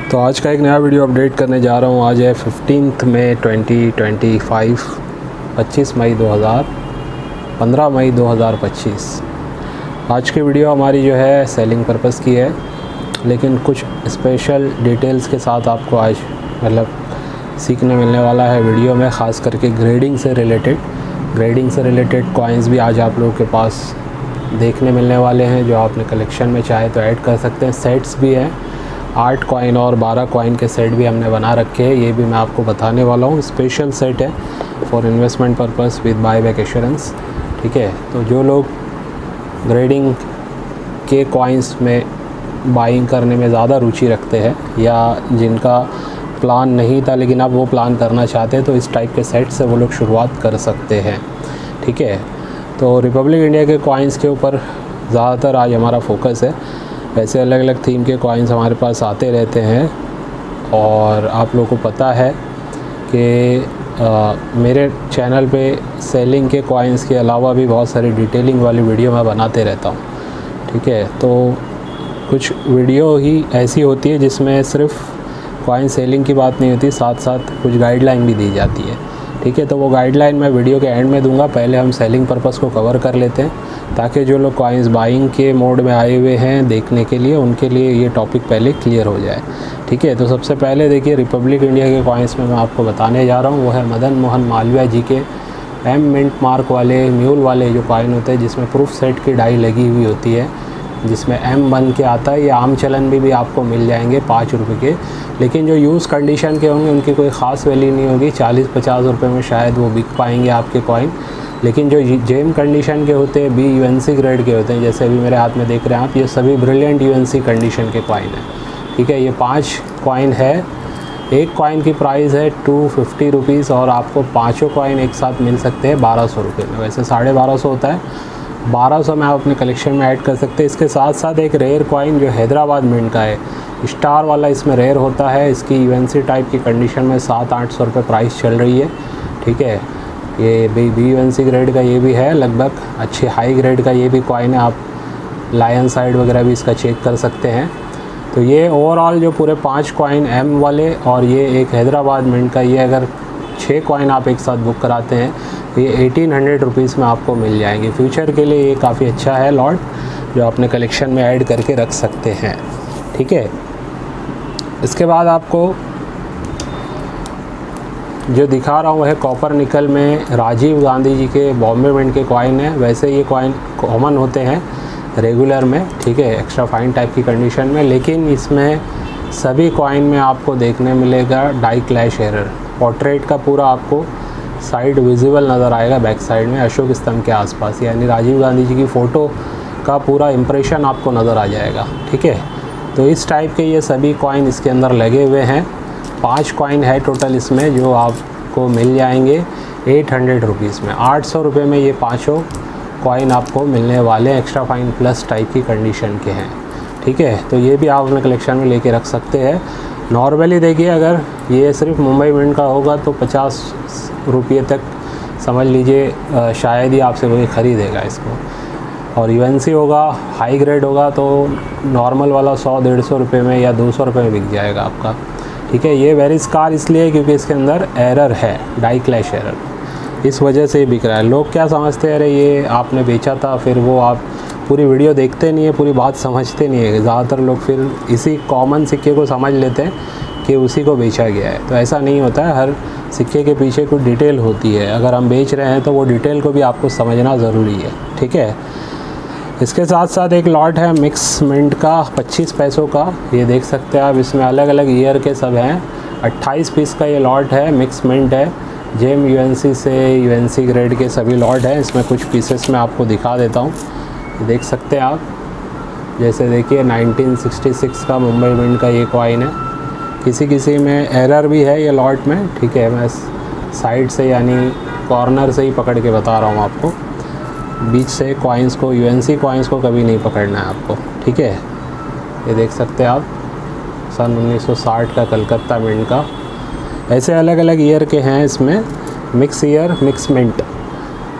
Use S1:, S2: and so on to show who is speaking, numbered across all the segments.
S1: तो आज का एक नया वीडियो अपडेट करने जा रहा हूँ। आज है 15 मई 2025, 15 मई 2025। आज की वीडियो हमारी जो है सेलिंग पर्पस की है, लेकिन कुछ स्पेशल डिटेल्स के साथ आपको आज सीखने मिलने वाला है वीडियो में, ख़ास करके ग्रेडिंग से रिलेटेड कॉइन्स भी आज आप लोगों के पास देखने मिलने वाले हैं, जो आपने कलेक्शन में चाहे तो ऐड कर सकते हैं। सेट्स भी हैं, 8 कॉइन और 12 कॉइन के सेट भी हमने बना रखे हैं, ये भी मैं आपको बताने वाला हूँ। स्पेशल सेट है for investment purpose with buy back assurance, ठीक है। तो जो लोग ग्रेडिंग के कॉइन्स में बाइंग करने में ज़्यादा रुचि रखते हैं, या जिनका प्लान नहीं था लेकिन अब वो प्लान करना चाहते हैं, तो इस टाइप के सेट से वो लोग शुरुआत कर सकते हैं, ठीक है। तो रिपब्लिक इंडिया के कॉइन्स के ऊपर ज़्यादातर आज हमारा फोकस है। वैसे अलग अलग थीम के कॉइन्स हमारे पास आते रहते हैं, और आप लोगों को पता है कि मेरे चैनल पे सेलिंग के कॉइन्स के अलावा भी बहुत सारी डिटेलिंग वाली वीडियो मैं बनाते रहता हूँ, ठीक है। तो कुछ वीडियो ही ऐसी होती है जिसमें सिर्फ कॉइन सेलिंग की बात नहीं होती, साथ साथ कुछ गाइडलाइन भी दी जाती है, ठीक है। तो वो गाइडलाइन मैं वीडियो के एंड में दूंगा। पहले हम सेलिंग पर्पस को कवर कर लेते हैं, ताकि जो लोग कॉइन्स बाइंग के मोड में आए हुए हैं देखने के लिए, उनके लिए ये टॉपिक पहले क्लियर हो जाए, ठीक है। तो सबसे पहले देखिए, रिपब्लिक इंडिया के कॉइन्स में मैं आपको बताने जा रहा हूँ, वो है मदन मोहन मालवीय जी के एम मिंट मार्क वाले म्यूल वाले जो कॉइन होते हैं, जिसमें प्रूफ सेट की डाई लगी हुई होती है, जिसमें एम बन के आता है। ये आम चलन भी आपको मिल जाएंगे 5 रुपये के, लेकिन जो यूज़ कंडीशन के होंगे उनकी कोई ख़ास वैल्यू नहीं होगी। 40-50 रुपये में शायद वो बिक पाएंगे आपके कॉइन। लेकिन जो जेम कंडीशन के होते हैं, BUNC ग्रेड के होते हैं, जैसे अभी मेरे हाथ में देख रहे हैं आप, ये सभी ब्रिलियंट UNC कंडीशन के कॉइन हैं, ठीक है। ये 5 कॉइन है। एक कॉइन की प्राइस है 250 रुपीज़, और आपको पाँचों कॉइन एक साथ मिल सकते हैं 1200 रुपये में। वैसे 1250 होता है, 1200 में आप अपने कलेक्शन में ऐड कर सकते हैं। इसके साथ साथ एक रेयर कॉइन जो हैदराबाद मिंट का है, स्टार वाला इसमें रेयर होता है। इसकी UNC टाइप की कंडीशन में 700-800 रुपये प्राइस चल रही है, ठीक है। ये BUNC ग्रेड का ये भी है, लगभग अच्छे हाई ग्रेड का ये भी कॉइन है। आप लायन साइड वगैरह भी इसका चेक कर सकते हैं। तो ये ओवरऑल जो पूरे 5 कॉइन M वाले और ये एक हैदराबाद मिंट का, ये अगर 6 कॉइन आप एक साथ बुक कराते हैं तो ये 1800 रुपीज़ में आपको मिल जाएंगे। फ्यूचर के लिए ये काफ़ी अच्छा है लॉट, जो अपने कलेक्शन में ऐड करके रख सकते हैं, ठीक है। इसके बाद आपको जो दिखा रहा हूँ है कॉपर निकल में राजीव गांधी जी के बॉम्बे मिंट के कॉइन है। वैसे ये कॉइन कॉमन होते हैं रेगुलर में, ठीक है, एक्स्ट्रा फाइन टाइप की कंडीशन में, लेकिन इसमें सभी कॉइन में आपको देखने मिलेगा डाई क्लैश एरर। पोर्ट्रेट का पूरा आपको साइड विजिबल नज़र आएगा बैक साइड में, अशोक स्तंभ के आसपास, यानी राजीव गांधी जी की फ़ोटो का पूरा इम्प्रेशन आपको नज़र आ जाएगा, ठीक है। तो इस टाइप के ये सभी कॉइन इसके अंदर लगे हुए हैं। 5 कॉइन है टोटल इसमें, जो आपको मिल जाएंगे 800 रुपीज़ में। 800 रुपये में ये पाँचों कॉइन आपको मिलने वाले एक्स्ट्रा फाइन प्लस टाइप की कंडीशन के हैं, ठीक है। तो ये भी आप अपने कलेक्शन में लेके रख सकते हैं। नॉर्मली देखिए, अगर ये सिर्फ मुंबई मिंट का होगा तो 50 रुपये तक समझ लीजिए शायद ही आपसे कोई ख़रीदेगा इसको, और UNC होगा, हाई ग्रेड होगा तो नॉर्मल वाला 100-150 रुपये में या 200 रुपये में बिक जाएगा आपका, ठीक है। ये वेरी स्कार इसलिए क्योंकि इसके अंदर एरर है, डाई क्लैश एरर, इस वजह से बिक रहा है। लोग क्या समझते हैं, अरे ये आपने बेचा था, फिर वो आप पूरी वीडियो देखते नहीं है, पूरी बात समझते नहीं है। ज़्यादातर लोग फिर इसी कॉमन सिक्के को समझ लेते हैं कि उसी को बेचा गया है। तो ऐसा नहीं होता है, हर सिक्के के पीछे कुछ डिटेल होती है। अगर हम बेच रहे हैं तो वो डिटेल को भी आपको समझना ज़रूरी है, ठीक है। इसके साथ साथ एक लॉट है मिक्स मिंट का 25 पैसों का, ये देख सकते हैं आप। इसमें अलग अलग ईयर के सब हैं। 28 पीस का ये लॉट है, मिक्स मिंट है। जेम UNC से UNC ग्रेड के सभी लॉट हैं। इसमें कुछ पीसेस मैं आपको दिखा देता हूँ, देख सकते हैं आप। जैसे देखिए 1966 का मुंबई मिंट का ये कॉइन है। किसी में एरर भी है ये लॉट में, ठीक है। मैं साइड से यानी कॉर्नर से ही पकड़ के बता रहा हूँ आपको, बीच से कॉइन्स को, UNC कॉइन्स को कभी नहीं पकड़ना है आपको, ठीक है। ये देख सकते हैं आप, सन 1960 का कलकत्ता मिंट का। ऐसे अलग अलग ईयर के हैं इसमें, मिक्स ईयर मिक्स मिंट।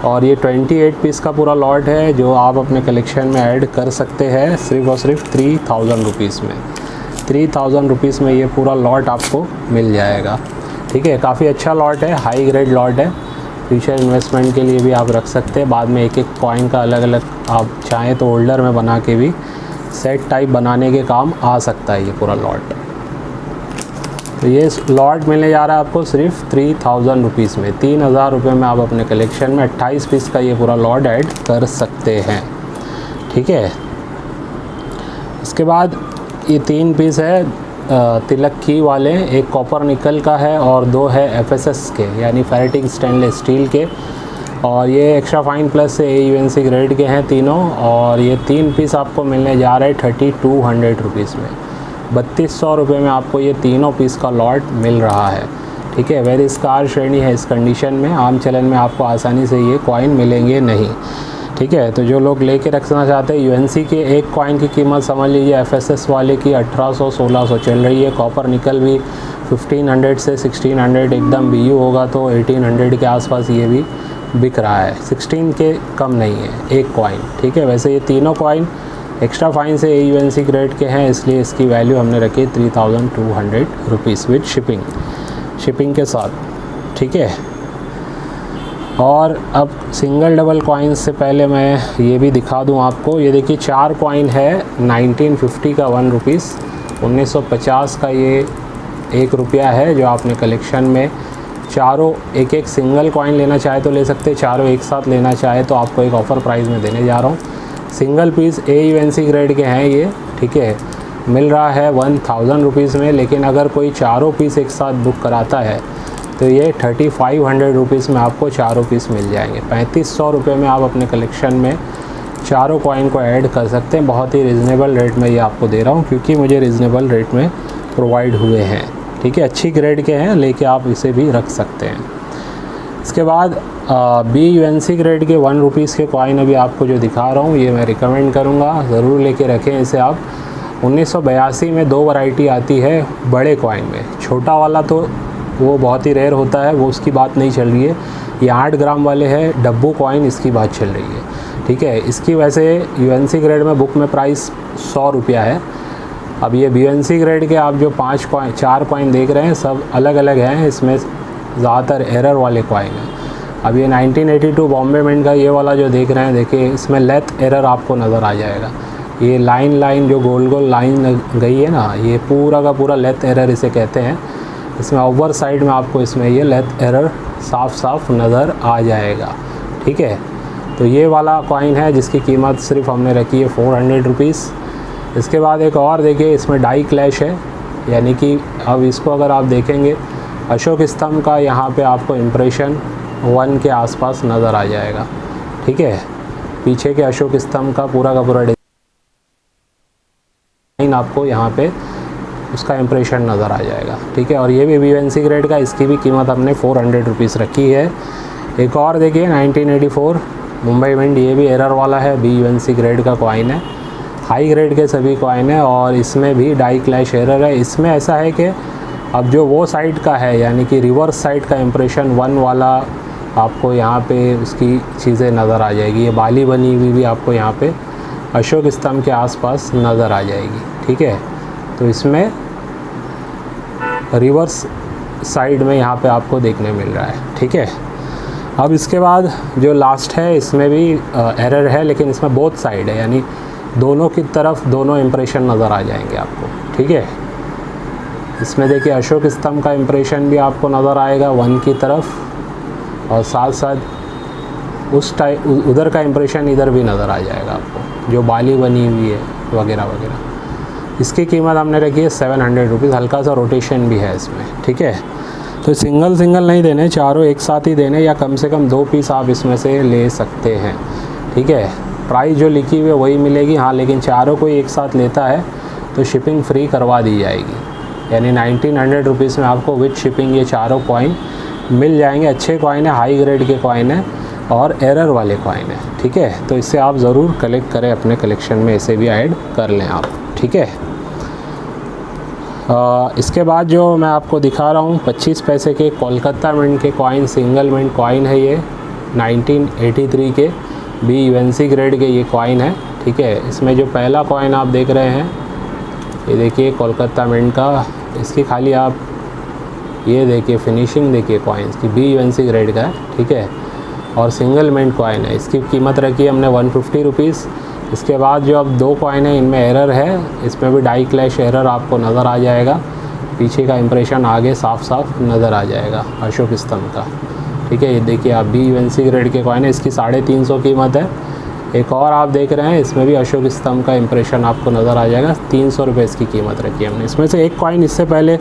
S1: और ये 28 पीस का पूरा लॉट है, जो आप अपने कलेक्शन में ऐड कर सकते हैं सिर्फ और सिर्फ 3000 रुपीज़ में। 3000 रुपीज़ में ये पूरा लॉट आपको मिल जाएगा। ठीक है, काफ़ी अच्छा लॉट है, हाई ग्रेड लॉट है। फ्यूचर इन्वेस्टमेंट के लिए भी आप रख सकते हैं। बाद में एक एक कॉइन का अलग अलग आप चाहें तो होल्डर में बना के भी सेट टाइप बनाने के काम आ सकता है ये पूरा लॉट। तो ये लॉट मिलने जा रहा है आपको सिर्फ 3000 रुपीज़ में। 3000 रुपये में आप अपने कलेक्शन में 28 पीस का ये पूरा लॉट ऐड कर सकते हैं। ठीक है, इसके बाद ये 3 पीस है तिलक की वाले, एक कॉपर निकल का है और 2 है एफएसएस के यानी फेरेटिक स्टेनलेस स्टील के, और ये एक्स्ट्रा फाइन प्लस से AUNC ग्रेड के हैं तीनों। और ये 3 पीस आपको मिलने जा रहे हैं 3200 रुपीज़ में। 3200 रुपये में आपको ये तीनों पीस का लॉट मिल रहा है। ठीक है, वेरी स्कार श्रेणी है इस कंडीशन में, आम चलन में आपको आसानी से ये कॉइन मिलेंगे नहीं। ठीक है, तो जो लोग लेके रखना चाहते हैं, UNC के एक कॉइन की कीमत समझ लीजिए FSS वाले की 1800-1600 चल रही है। कॉपर निकल भी 1500 से 1600, एकदम BU होगा तो 1800 के आसपास ये भी बिक रहा है। 16 के कम नहीं है एक कॉइन। ठीक है, वैसे ये तीनों कॉइन एक्स्ट्रा फाइन से AUNC ग्रेड के हैं, इसलिए इसकी वैल्यू हमने रखी 3200 रुपीज़ विद शिपिंग के साथ। ठीक है, और अब सिंगल डबल कॉइन्स से पहले मैं ये भी दिखा दूं आपको। ये देखिए 4 कॉइन है 1950 का 1 रुपीज़, 1950 का ये 1 रुपया है जो आपने कलेक्शन में चारों एक एक सिंगल कॉइन लेना चाहे तो ले सकते, चारों एक साथ लेना चाहे तो आपको एक ऑफ़र प्राइस में देने जा रहा हूँ। सिंगल पीस AUNC ग्रेड के हैं ये। ठीक है, मिल रहा है 1000 रुपीज़ में, लेकिन अगर कोई चारों पीस एक साथ बुक कराता है तो ये 3500 रुपीज़ में आपको चारों पीस मिल जाएंगे। 3500 रुपये में आप अपने कलेक्शन में चारों कॉइन को ऐड कर सकते हैं। बहुत ही रिजनेबल रेट में ये आपको दे रहा हूँ, क्योंकि मुझे रिजनेबल रेट में प्रोवाइड हुए हैं। ठीक है, अच्छी ग्रेड के हैं, लेके आप इसे भी रख सकते हैं। इसके बाद BUNC ग्रेड के 1 रुपीज़ के कॉइन अभी आपको जो दिखा रहा हूँ, ये मैं रिकमेंड करूँगा, ज़रूर लेके रखें इसे आप। 1982 में 2 वैरायटी आती है बड़े कॉइन में। छोटा वाला तो वो बहुत ही रेयर होता है, वो उसकी बात नहीं चल रही है। ये 8 ग्राम वाले हैं डब्बू कॉइन, इसकी बात चल रही है। ठीक है, इसकी वैसे UNC ग्रेड में बुक में प्राइस 100 रुपया है। अब ये BUNC ग्रेड के आप जो 4 कॉइन देख रहे हैं सब अलग अलग हैं, इसमें ज़्यादातर एरर वाले कॉइन हैं। अब ये 1982 बॉम्बे मिंट का ये वाला जो देख रहे हैं, देखिए इसमें लेथ एरर आपको नज़र आ जाएगा। ये लाइन जो गोल लाइन गई है ना, ये पूरा का पूरा लेथ एरर इसे कहते हैं। इसमें ओवर साइड में आपको इसमें ये लेथ एरर साफ नज़र आ जाएगा। ठीक है, तो ये वाला कॉइन है जिसकी कीमत सिर्फ हमने रखी है 400 रुपीज़। इसके बाद एक और देखिए, इसमें डाई क्लैश है, यानी कि अब इसको अगर आप देखेंगे अशोक स्तंभ का यहाँ पे आपको इम्प्रेशन 1 के आसपास नज़र आ जाएगा। ठीक है, पीछे के अशोक स्तंभ का पूरा डिज़ाइन आपको यहाँ पे उसका इम्प्रेशन नज़र आ जाएगा। ठीक है, और ये भी BUNC ग्रेड का, इसकी भी कीमत हमने 400 रुपीज़ रखी है। एक और देखिए 1984 मुंबई मिंट, ये भी एरर वाला है, BUNC ग्रेड का कॉइन है। हाई ग्रेड के सभी कॉइन है और इसमें भी डाई क्लैश एरर है। इसमें ऐसा है कि अब जो वो साइड का है, यानी कि रिवर्स साइड का इम्प्रेशन 1 वाला आपको यहाँ पे उसकी चीज़ें नज़र आ जाएगी। ये बाली बनी हुई भी आपको यहाँ पे अशोक स्तंभ के आसपास नज़र आ जाएगी। ठीक है, तो इसमें रिवर्स साइड में यहाँ पे आपको देखने मिल रहा है। ठीक है, अब इसके बाद जो लास्ट है, इसमें भी एरर है, लेकिन इसमें बोथ साइड है, यानी दोनों की तरफ दोनों इम्प्रेशन नज़र आ जाएंगे आपको। ठीक है, इसमें देखिए अशोक स्तंभ का इम्प्रेशन भी आपको नज़र आएगा 1 की तरफ, और साथ साथ उधर का इम्प्रेशन इधर भी नज़र आ जाएगा आपको, जो बाली बनी हुई है वगैरह वगैरह। इसकी कीमत हमने रखी है 700 रुपीज़, हल्का सा रोटेशन भी है इसमें। ठीक है, तो सिंगल नहीं देने, चारों एक साथ ही देने, या कम से कम 2 पीस आप इसमें से ले सकते हैं। ठीक है, प्राइस जो लिखी हुई है वही मिलेगी। हाँ, लेकिन चारों कोई एक साथ लेता है तो शिपिंग फ्री करवा दी जाएगी, यानी 1900 रुपीज़ में आपको विद शिपिंग ये चारों कॉइन मिल जाएंगे। अच्छे कॉइन है, हाई ग्रेड के कॉइन है और एरर वाले कॉइन है। ठीक है, तो इससे आप ज़रूर कलेक्ट करें अपने कलेक्शन में, इसे भी ऐड कर लें आप। ठीक है, इसके बाद जो मैं आपको दिखा रहा हूँ 25 पैसे के कोलकाता मिंट के कॉइन, सिंगल मिंट कॉइन है ये 1983 के BUNC ग्रेड के ये कॉइन है। ठीक है, इसमें जो पहला कॉइन आप देख रहे हैं ये देखिए कोलकाता मिंट का, इसकी खाली आप ये देखिए फिनिशिंग देखिए कॉइन्स की, BUNC ग्रेड का है, ठीक है। और सिंगल मिंट कॉइन है, इसकी कीमत रखी है हमने 150 रुपीज़। इसके बाद जो अब 2 कॉइन है इनमें एरर है, इसमें भी डाई क्लैश एरर आपको नज़र आ जाएगा। पीछे का इंप्रेशन आगे साफ साफ नज़र आ जाएगा अशोक स्तंभ का, ठीक है। ये देखिए आप BUNC ग्रेड के कॉइन है, इसकी 350 कीमत है। एक और आप देख रहे हैं इसमें भी अशोक स्तंभ का इंप्रेशन आपको नज़र आ जाएगा, 300 रुपये इसकी कीमत रखी है हमने। इसमें से एक कॉइन इससे पहले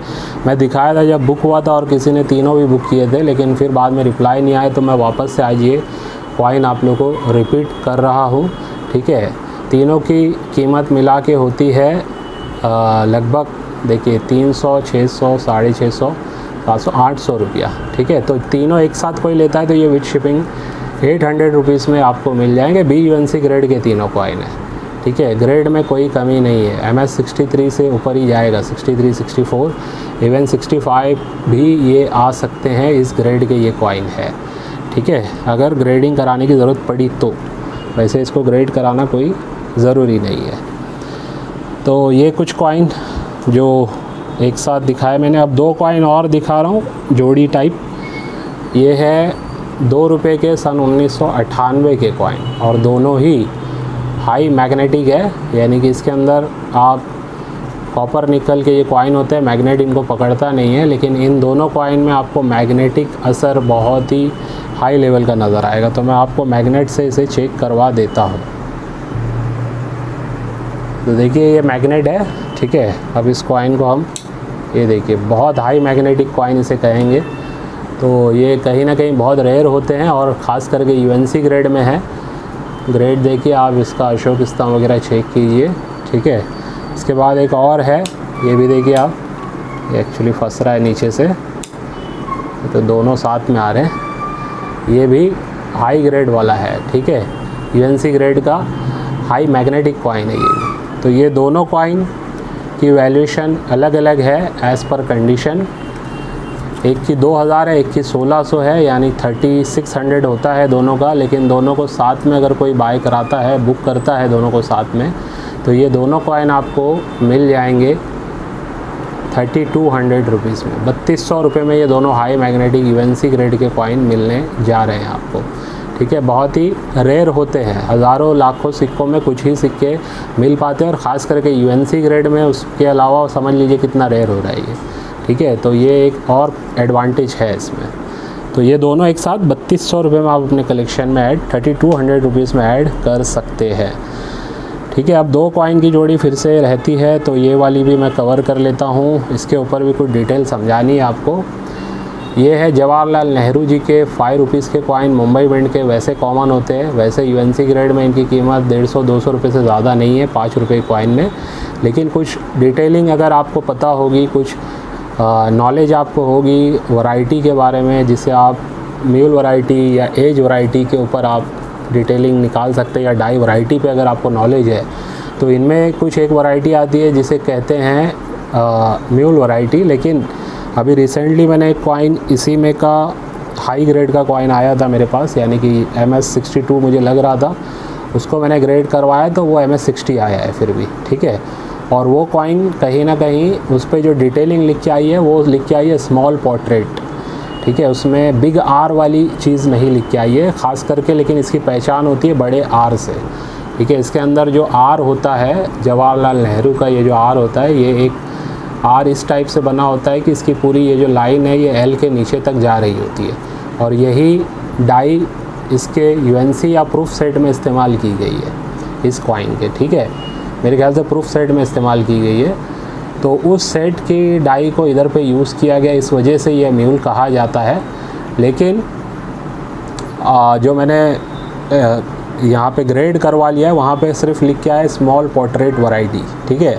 S1: मैं दिखाया था जब बुक हुआ था और किसी ने तीनों भी बुक किए थे, लेकिन फिर बाद में रिप्लाई नहीं आया, तो मैं वापस से आज ये कॉइन आप लोगों को रिपीट कर रहा हूँ, ठीक है। तीनों की कीमत मिला के होती है लगभग देखिए 300, 600, 650, 700, 800 रुपया, ठीक है। तो तीनों एक साथ कोई लेता है तो ये विद शिपिंग 800 रुपीज़ में आपको मिल जाएंगे। BUNC ग्रेड के तीनों कॉइन है, ठीक है। ग्रेड में कोई कमी नहीं है, MS 63 से ऊपर ही जाएगा, 63, 64, इवन 65 भी ये आ सकते हैं, इस ग्रेड के ये कॉइन है, ठीक है। अगर ग्रेडिंग कराने की ज़रूरत पड़ी तो, वैसे इसको ग्रेड कराना कोई ज़रूरी नहीं है। तो ये कुछ कॉइन जो एक साथ दिखाए मैंने, अब 2 कॉइन और दिखा रहा हूँ जोड़ी टाइप। ये है 2 रुपये के सन 1998 के कॉइन, और दोनों ही हाई मैग्नेटिक है, यानी कि इसके अंदर आप कॉपर निकल के ये कॉइन होते हैं, मैग्नेट इनको पकड़ता नहीं है, लेकिन इन दोनों कॉइन में आपको मैग्नेटिक असर बहुत ही हाई लेवल का नज़र आएगा। तो मैं आपको मैग्नेट से इसे चेक करवा देता हूँ। तो देखिए ये मैग्नेट है, ठीक है। अब इस कॉइन को हम ये देखिए बहुत हाई मैग्नेटिक कॉइन इसे कहेंगे। तो ये कहीं ना कहीं बहुत रेयर होते हैं और ख़ास करके UNC ग्रेड में है। ग्रेड देखिए आप इसका अशोक स्तंभ वगैरह चेक कीजिए, ठीक है। इसके बाद एक और है, ये भी देखिए आप, ये एक्चुअली फंस रहा है नीचे से, तो दोनों साथ में आ रहे हैं। ये भी हाई ग्रेड वाला है, ठीक है। UNC ग्रेड का हाई मैग्नेटिक कॉइन है ये। तो ये दोनों कॉइन की वैल्यूएशन अलग अलग है एज़ पर कंडीशन। एक की 2000 है, एक की 1600 है, यानी 3600 होता है दोनों का। लेकिन दोनों को साथ में अगर कोई बाय कराता है, बुक करता है दोनों को साथ में, तो ये दोनों कॉइन आपको मिल जाएंगे 3200 रुपीज़ में। 3200 रुपये में ये दोनों हाई मैग्नेटिक UNC ग्रेड के कॉइन मिलने जा रहे हैं आपको, ठीक है। बहुत ही रेयर होते हैं, हज़ारों लाखों सिक्कों में कुछ ही सिक्के मिल पाते हैं, और ख़ास करके UNC ग्रेड में उसके अलावा समझ लीजिए कितना रेयर हो रहा है ये, ठीक है। तो ये एक और एडवांटेज है इसमें। तो ये दोनों एक साथ 3200 रुपये में आप अपने कलेक्शन में ऐड 3200 रुपीज़ में ऐड कर सकते हैं, ठीक है। अब 2 कॉइन की जोड़ी फिर से रहती है, तो ये वाली भी मैं कवर कर लेता हूँ। इसके ऊपर भी कुछ डिटेल समझानी है आपको। ये है जवाहरलाल नेहरू जी के 5 रुपीज़ के कॉइन, मुंबई मिंट के वैसे कॉमन होते हैं। वैसे UNC ग्रेड में इनकी कीमत 150-200 रुपये से ज़्यादा नहीं है 5 रुपये के कॉइन में। लेकिन कुछ डिटेलिंग अगर आपको पता होगी, कुछ नॉलेज आपको होगी वैरायटी के बारे में, जिसे आप म्यूल वैरायटी या एज वैरायटी के ऊपर आप डिटेलिंग निकाल सकते हैं, या डाई वैरायटी पे अगर आपको नॉलेज है, तो इनमें कुछ एक वैरायटी आती है जिसे कहते हैं म्यूल वैरायटी। लेकिन अभी रिसेंटली मैंने एक कॉइन इसी में का हाई ग्रेड का कॉइन आया था मेरे पास, यानी कि MS 62 मुझे लग रहा था, उसको मैंने ग्रेड करवाया तो वो MS 60 आया है फिर भी, ठीक है। और वो कॉइन कहीं ना कहीं उस पर जो डिटेलिंग लिख के आई है वो लिख के आई है स्मॉल पोर्ट्रेट, ठीक है। उसमें बिग R वाली चीज़ नहीं लिख के आई है ख़ास करके, लेकिन इसकी पहचान होती है बड़े R से, ठीक है। इसके अंदर जो R होता है, जवाहरलाल नेहरू का ये जो R होता है, ये एक R इस टाइप से बना होता है कि इसकी पूरी ये जो लाइन है ये L के नीचे तक जा रही होती है, और यही डाई इसके UNC या प्रूफ सेट में इस्तेमाल की गई है इस कॉइन के, ठीक है। मेरे ख्याल से प्रूफ सेट में इस्तेमाल की गई है। तो उस सेट की डाई को इधर पे यूज़ किया गया, इस वजह से ये म्यूल कहा जाता है। लेकिन जो मैंने यहाँ पे ग्रेड करवा लिया है वहाँ पे सिर्फ लिख के आया स्मॉल पोर्ट्रेट वैरायटी, ठीक है।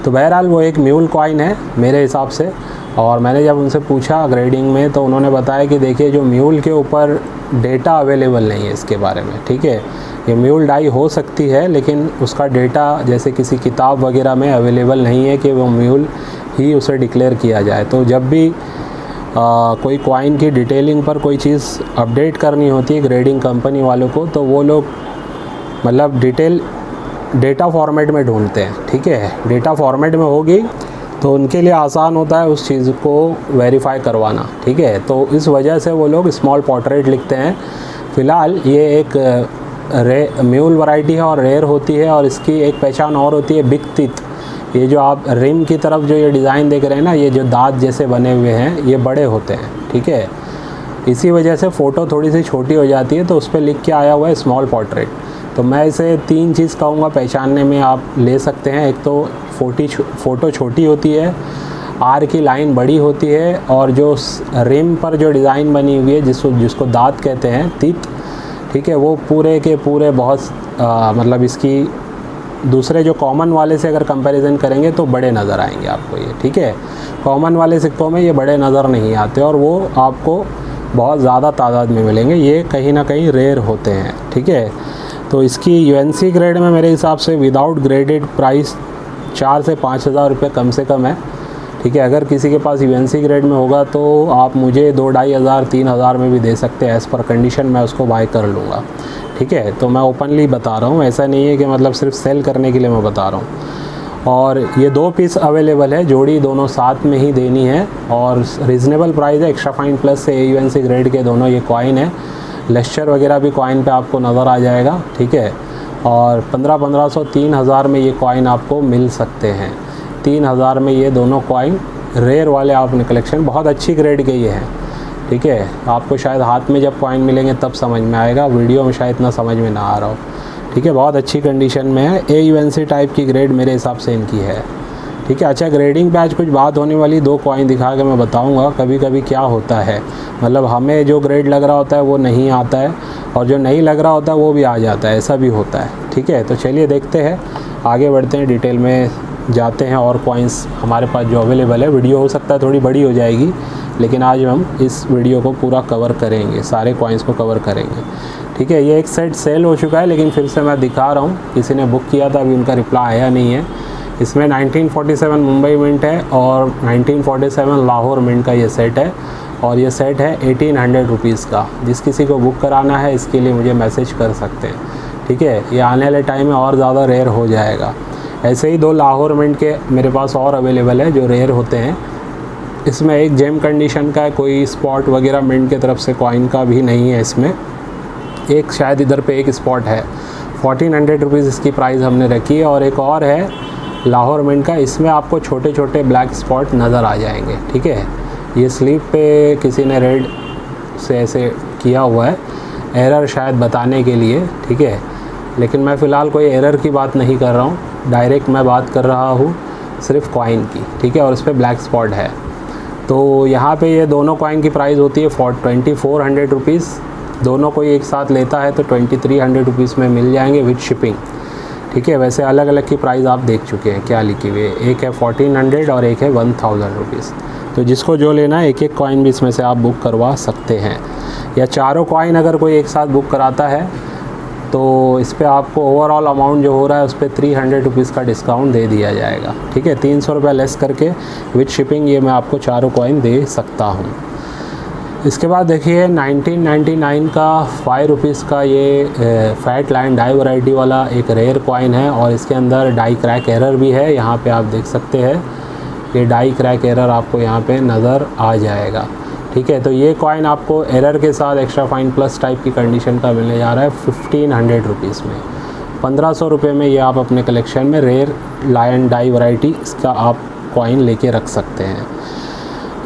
S1: तो बहरहाल वो एक म्यूल कॉइन है मेरे हिसाब से। और मैंने जब उनसे पूछा ग्रेडिंग में, तो उन्होंने बताया कि देखिए जो म्यूल के ऊपर डेटा अवेलेबल नहीं है इसके बारे में, ठीक है। ये म्यूल डाई हो सकती है, लेकिन उसका डेटा जैसे किसी किताब वगैरह में अवेलेबल नहीं है कि वो म्यूल ही उसे डिक्लेयर किया जाए। तो जब भी कोई कॉइन की डिटेलिंग पर कोई चीज़ अपडेट करनी होती है ग्रेडिंग कंपनी वालों को, तो वो लोग मतलब डिटेल डेटा फॉर्मेट में ढूंढते हैं, ठीक है। डेटा फॉर्मेट में होगी तो उनके लिए आसान होता है उस चीज़ को वेरीफाई करवाना, ठीक है। तो इस वजह से वो लोग स्मॉल पोर्ट्रेट लिखते हैं। फ़िलहाल ये एक म्यूल वैरायटी है और रेयर होती है, और इसकी एक पहचान और होती है बिग टीथ। ये जो आप रिम की तरफ जो ये डिज़ाइन देख रहे हैं ना, ये जो दांत जैसे बने हुए हैं, ये बड़े होते हैं, ठीक है। इसी वजह से फ़ोटो थोड़ी सी छोटी हो जाती है, तो उस पर लिख के आया हुआ है स्मॉल पोर्ट्रेट। तो मैं इसे 3 चीज़ कहूँगा पहचानने में आप ले सकते हैं। एक तो फ़ोटो छोटी होती है, आर की लाइन बड़ी होती है, और जो रिम पर जो डिज़ाइन बनी हुई है जिसको दांत कहते हैं, टीथ, ठीक है, वो पूरे के पूरे बहुत मतलब इसकी दूसरे जो कॉमन वाले से अगर कंपैरिजन करेंगे तो बड़े नज़र आएंगे आपको ये, ठीक है। कॉमन वाले सिक्कों में ये बड़े नज़र नहीं आते, और वो आपको बहुत ज़्यादा तादाद में मिलेंगे। ये कहीं ना कहीं रेयर होते हैं, ठीक है। तो इसकी यूएनसी ग्रेड में मेरे हिसाब से विदाउट ग्रेडेड प्राइस 4 से 5 हज़ार रुपये कम से कम है, ठीक है। अगर किसी के पास यूएनसी ग्रेड में होगा तो आप मुझे 2-2.5 हज़ार 3 हज़ार में भी दे सकते हैं। एज़ पर कंडीशन मैं उसको बाय कर लूँगा, ठीक है। तो मैं ओपनली बता रहा हूँ, ऐसा नहीं है कि मतलब सिर्फ सेल करने के लिए मैं बता रहा हूँ। और ये 2 पीस अवेलेबल है, जोड़ी दोनों साथ में ही देनी है, और रीज़नेबल प्राइस है। एक्स्ट्रा फाइन प्लस से यूएनसी ग्रेड के दोनों ये कॉइन है। लेस्चर वगैरह भी कॉइन पे आपको नज़र आ जाएगा, ठीक है। और 1500 3 हज़ार में ये कॉइन आपको मिल सकते हैं। 3 हज़ार में ये दोनों कॉइन रेयर वाले आपने कलेक्शन, बहुत अच्छी ग्रेड के ये हैं, ठीक है। आपको शायद हाथ में जब कॉइन मिलेंगे तब समझ में आएगा, वीडियो में शायद इतना समझ में ना आ रहा हो, ठीक है। बहुत अच्छी कंडीशन में है, AUNC टाइप की ग्रेड मेरे हिसाब से इनकी है, ठीक है। अच्छा, ग्रेडिंग पे आज कुछ बात होने वाली, 2 कॉइन दिखा के मैं बताऊंगा कभी कभी क्या होता है। मतलब हमें जो ग्रेड लग रहा होता है वो नहीं आता है, और जो नहीं लग रहा होता है वो भी आ जाता है, ऐसा भी होता है, ठीक है। तो चलिए देखते हैं, आगे बढ़ते हैं, डिटेल में जाते हैं। और कॉइन्स हमारे पास जो अवेलेबल है, वीडियो हो सकता है थोड़ी बड़ी हो जाएगी, लेकिन आज हम इस वीडियो को पूरा कवर करेंगे, सारे कॉइन्स को कवर करेंगे, ठीक है। ये एक सेट सेल हो चुका है, लेकिन फिर से मैं दिखा रहा हूँ, किसी ने बुक किया था, अभी उनका रिप्लाई आया नहीं है। इसमें 1947 मुंबई मिंट है और 1947 लाहौर मिंट का ये सेट है, और ये सेट है 1800 रुपीज़ का। जिस किसी को बुक कराना है इसके लिए मुझे मैसेज कर सकते हैं, ठीक है। ये आने वाले टाइम में और ज़्यादा रेयर हो जाएगा। ऐसे ही 2 लाहौर मिंट के मेरे पास और अवेलेबल है जो रेयर होते हैं। इसमें एक जेम कंडीशन का है, कोई स्पॉट वगैरह मिंट की तरफ से कॉइन का भी नहीं है इसमें। एक शायद इधर पे एक स्पॉट है, 1400 रुपीज़ इसकी प्राइस हमने रखी है। और एक और है लाहौर मिंट का, इसमें आपको छोटे छोटे ब्लैक स्पॉट नज़र आ जाएंगे, ठीक है। ये स्लीव पे किसी ने रेड से ऐसे किया हुआ है, एरर शायद बताने के लिए, ठीक है। लेकिन मैं फ़िलहाल कोई एरर की बात नहीं कर रहा हूँ, डायरेक्ट मैं बात कर रहा हूँ सिर्फ कॉइन की, ठीक है। और उस पर ब्लैक स्पॉट है। तो यहाँ पे ये दोनों कॉइन की प्राइस होती है 2400 रुपीज़। दोनों कोई एक साथ लेता है तो 2300 रुपीज़ में मिल जाएंगे विद शिपिंग, ठीक है। वैसे अलग अलग की प्राइस आप देख चुके हैं क्या लिखी हुई है, एक है 1400 और एक है 1000 रुपीज़। तो जिसको जो लेना है एक एक कॉइन भी इसमें से आप बुक करवा सकते हैं, या चारों कॉइन अगर कोई एक साथ बुक कराता है तो इस पर आपको ओवरऑल अमाउंट जो हो रहा है उस पर 300 रुपीज़ का डिस्काउंट दे दिया जाएगा, ठीक है। 300 रुपये लेस करके विद शिपिंग ये मैं आपको चारों कॉइन दे सकता हूँ। इसके बाद देखिए 1999 का 5 रुपीज़ का ये फैट लाइन डाई वैरायटी वाला एक रेयर कॉइन है, और इसके अंदर डाई क्रैक एरर भी है। यहाँ पे आप देख सकते हैं ये डाई क्रैक एरर आपको यहाँ पे नज़र आ जाएगा, ठीक है। तो ये कॉइन आपको एरर के साथ एक्स्ट्रा फाइन प्लस टाइप की कंडीशन का मिलने जा रहा है 1500 रुपीज़ में। 1500 रुपये में ये आप अपने कलेक्शन में रेयर लायन डाई वैरायटी इसका आप कॉइन लेके रख सकते हैं।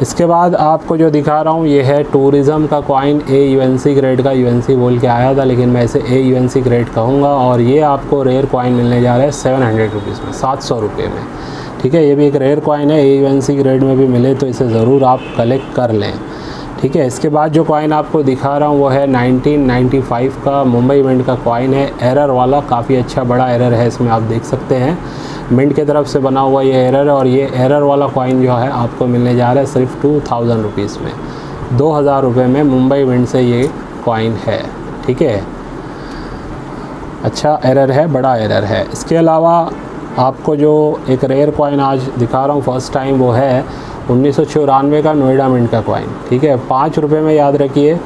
S1: इसके बाद आपको जो दिखा रहा हूँ ये है टूरिज़म का कॉइन, AUNC ग्रेड का, UNC बोल के आया था लेकिन मैं इसे AUNC ग्रेड कहूँगा। और ये आपको रेयर कॉइन मिलने जा रहा है 700 रुपीज़ में, 700 रुपये में, ठीक है। ये भी एक रेयर कॉइन है, AUNC ग्रेड में भी मिले तो इसे ज़रूर आप कलेक्ट कर लें, ठीक है। इसके बाद जो कॉइन आपको दिखा रहा हूँ वो है 1995 का मुंबई मिंट का कॉइन है, एरर वाला, काफ़ी अच्छा बड़ा एरर है इसमें, आप देख सकते हैं मिंट की तरफ से बना हुआ ये एरर है। और ये एरर वाला कॉइन जो है आपको मिलने जा रहा है सिर्फ 2000 रुपीज़ में, 2000 रुपये में मुंबई मिंट से ये कॉइन है, ठीक है। अच्छा एरर है, बड़ा एरर है। इसके अलावा आपको जो एक रेयर कॉइन आज दिखा रहा हूँ फर्स्ट टाइम, वो है 1994 का नोएडा मिंट का कॉइन, ठीक है। 5 रुपये में याद रखिए,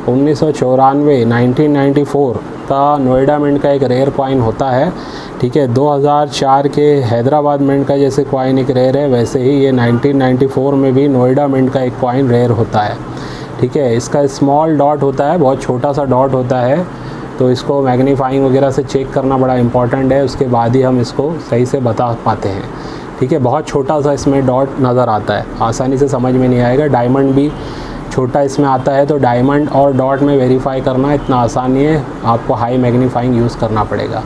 S1: 1994 1994 का नोएडा मिंट का एक रेयर कॉइन होता है, ठीक है। 2004 के हैदराबाद मिंट का जैसे कॉइन एक रेयर है, वैसे ही ये 1994 में भी नोएडा मिंट का एक कॉइन रेयर होता है, ठीक है। इसका स्मॉल डॉट होता है, बहुत छोटा सा डॉट होता है, तो इसको मैग्नीफाइंग वगैरह से चेक करना बड़ा इंपॉर्टेंट है, उसके बाद ही हम इसको सही से बता पाते हैं, ठीक है। बहुत छोटा सा इसमें डॉट नज़र आता है, आसानी से समझ में नहीं आएगा। डायमंड भी छोटा इसमें आता है, तो डायमंड और डॉट में वेरीफाई करना इतना आसान नहीं है, आपको हाई मैग्नीफाइंग यूज़ करना पड़ेगा।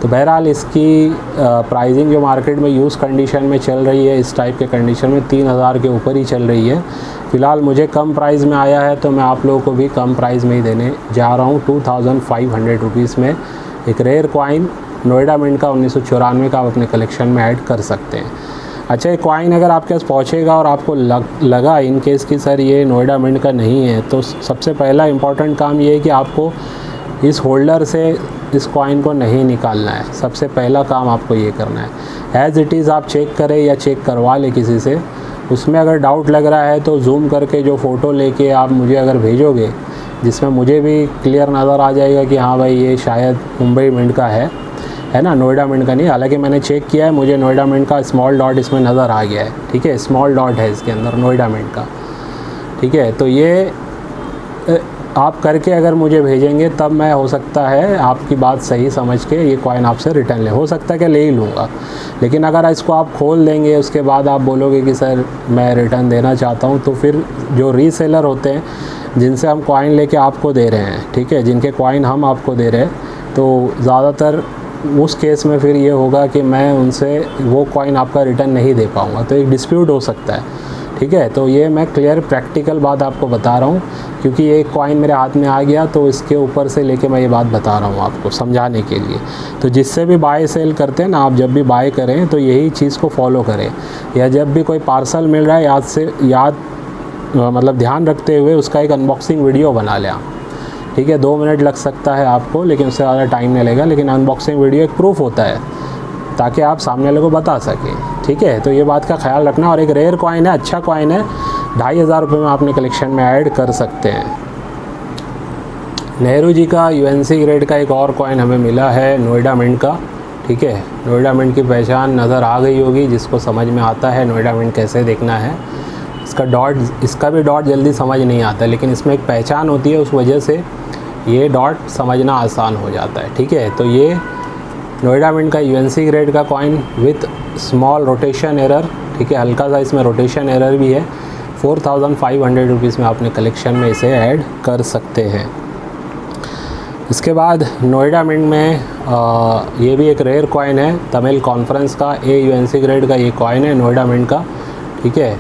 S1: तो बहरहाल इसकी प्राइसिंग जो मार्केट में यूज़ कंडीशन में चल रही है, इस टाइप के कंडीशन में 3000 के ऊपर ही चल रही है। फ़िलहाल मुझे कम प्राइस में आया है, तो मैं आप लोगों को भी कम प्राइस में ही देने जा रहा हूँ। 2500 रुपीज़ में एक रेयर कॉइन नोएडा मिंट का 1994 का आप अपने कलेक्शन में ऐड कर सकते हैं। अच्छा, ये कॉइन अगर आपके पास पहुँचेगा और आपको लगा इन केस कि सर ये नोएडा मिंट का नहीं है, तो सबसे पहला इम्पॉर्टेंट काम ये है कि आपको इस होल्डर से इस कॉइन को नहीं निकालना है। सबसे पहला काम आपको ये करना है। एज़ इट इज़ आप चेक करें या चेक करवा लें किसी से, उसमें अगर डाउट लग रहा है तो जूम करके जो फ़ोटो लेके आप मुझे अगर भेजोगे, जिसमें मुझे भी क्लियर नज़र आ जाएगा कि हाँ भाई ये शायद मुंबई मिंट का है ना, नोएडा मिंट का नहीं। हालांकि मैंने चेक किया है, मुझे नोएडा मिंट का स्मॉल डॉट इसमें नज़र आ गया है, ठीक है। स्मॉल डॉट है इसके अंदर नोएडा मिंट का, ठीक है। तो ये आप करके अगर मुझे भेजेंगे तब मैं हो सकता है आपकी बात सही समझ के ये कॉइन आपसे रिटर्न ले, हो सकता है कि ले ही लूँगा। लेकिन अगर इसको आप खोल देंगे, उसके बाद आप बोलोगे कि सर मैं रिटर्न देना चाहता हूँ, तो फिर जो रीसेलर होते हैं जिनसे हम कॉइन लेके आपको दे रहे हैं, ठीक है, जिनके कॉइन हम आपको दे रहे हैं, तो ज़्यादातर उस केस में फिर ये होगा कि मैं उनसे वो कॉइन आपका रिटर्न नहीं दे पाऊँगा, तो एक डिस्प्यूट हो सकता है, ठीक है। तो ये मैं क्लियर प्रैक्टिकल बात आपको बता रहा हूँ, क्योंकि ये कॉइन मेरे हाथ में आ गया, तो इसके ऊपर से लेके मैं ये बात बता रहा हूँ आपको समझाने के लिए। तो जिससे भी बाय सेल करते हैं ना, आप जब भी बाय करें तो यही चीज़ को फॉलो करें, या जब भी कोई पार्सल मिल रहा है मतलब ध्यान रखते हुए उसका एक अनबॉक्सिंग वीडियो बना लें आप, ठीक है। 2 मिनट लग सकता है आपको, लेकिन उससे ज़्यादा टाइम नहीं लगेगा। लेकिन अनबॉक्सिंग वीडियो एक प्रूफ होता है, ताकि आप सामने वाले को बता सकें, ठीक है। तो ये बात का ख्याल रखना। और एक रेयर कॉइन है, अच्छा कॉइन है, 2500 रुपये में अपने कलेक्शन में ऐड कर सकते हैं। नेहरू जी का यूएनसी ग्रेड का एक और कॉइन हमें मिला है नोएडा मिंट का, ठीक है। नोएडा मिंट की पहचान नज़र आ गई होगी, जिसको समझ में आता है नोएडा मिंट कैसे देखना है। इसका भी डॉट जल्दी समझ नहीं आता, लेकिन इसमें एक पहचान होती है, उस वजह से ये डॉट समझना आसान हो जाता है, ठीक है। तो ये नोएडा मिंट का यूएनसी ग्रेड का coin with small rotation error, ठीक है, हल्का सा इसमें रोटेशन एरर भी है। 4500 रुपीज़ में अपने कलेक्शन में इसे ऐड कर सकते हैं। इसके बाद नोएडा मिंट में ये भी एक रेयर कॉइन है, तमिल कॉन्फ्रेंस का यूएनसी ग्रेड का ये कॉइन है नोएडा मिंट का, ठीक है।